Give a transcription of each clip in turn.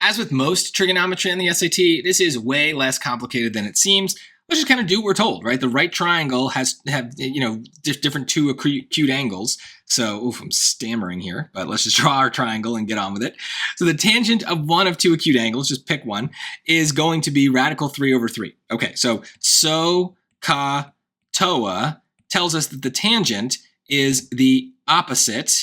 As with most trigonometry on the SAT, this is way less complicated than it seems. Let's just kind of do what we're told, right? The right triangle have different two acute angles. So, oof, I'm stammering here, but let's just draw our triangle and get on with it. So the tangent of one of two acute angles, just pick one, is going to be radical 3 over 3. Okay, so SOHCAHTOA tells us that the tangent is the opposite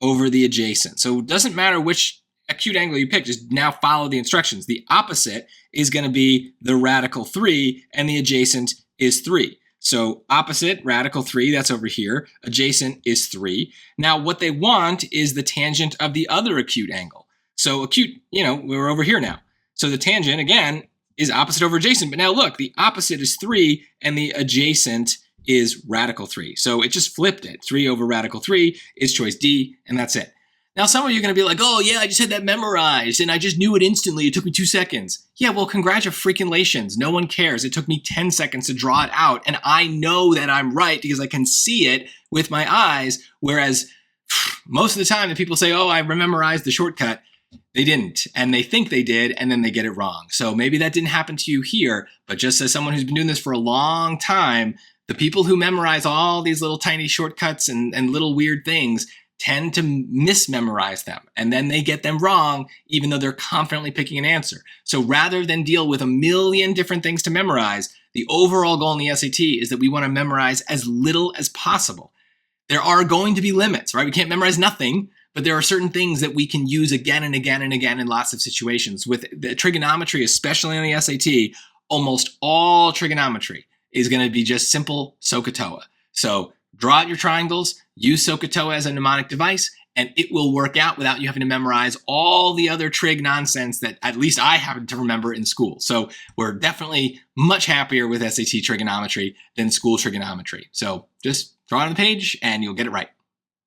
over the adjacent. So it doesn't matter which acute angle you pick, just now follow the instructions. The opposite is going to be the radical 3, and the adjacent is 3. So opposite, radical 3, that's over here. Adjacent is 3. Now what they want is the tangent of the other acute angle. So acute, we're over here now. So the tangent, again, is opposite over adjacent. But now look, the opposite is 3, and the adjacent is radical 3. So it just flipped it. 3 over radical 3 is choice D, and that's it. Now, some of you are going to be like, oh, yeah, I just had that memorized, and I just knew it instantly. It took me 2 seconds. Yeah, well, congratulations. No one cares. It took me 10 seconds to draw it out, and I know that I'm right because I can see it with my eyes, whereas most of the time the people say, oh, I memorized the shortcut. They didn't, and they think they did, and then they get it wrong. So maybe that didn't happen to you here, but just as someone who's been doing this for a long time, the people who memorize all these little tiny shortcuts and little weird things tend to mismemorize them, and then they get them wrong even though they're confidently picking an answer. So rather than deal with a million different things to memorize, the overall goal in the SAT is that we want to memorize as little as possible. There are going to be limits, right? We can't memorize nothing, but there are certain things that we can use again and again and again in lots of situations. With the trigonometry, especially on the SAT, almost all trigonometry is going to be just simple SOHCAHTOA. So draw out your triangles, use SOHCAHTOA as a mnemonic device, and it will work out without you having to memorize all the other trig nonsense that at least I happened to remember in school. So we're definitely much happier with SAT trigonometry than school trigonometry. So just draw it on the page and you'll get it right.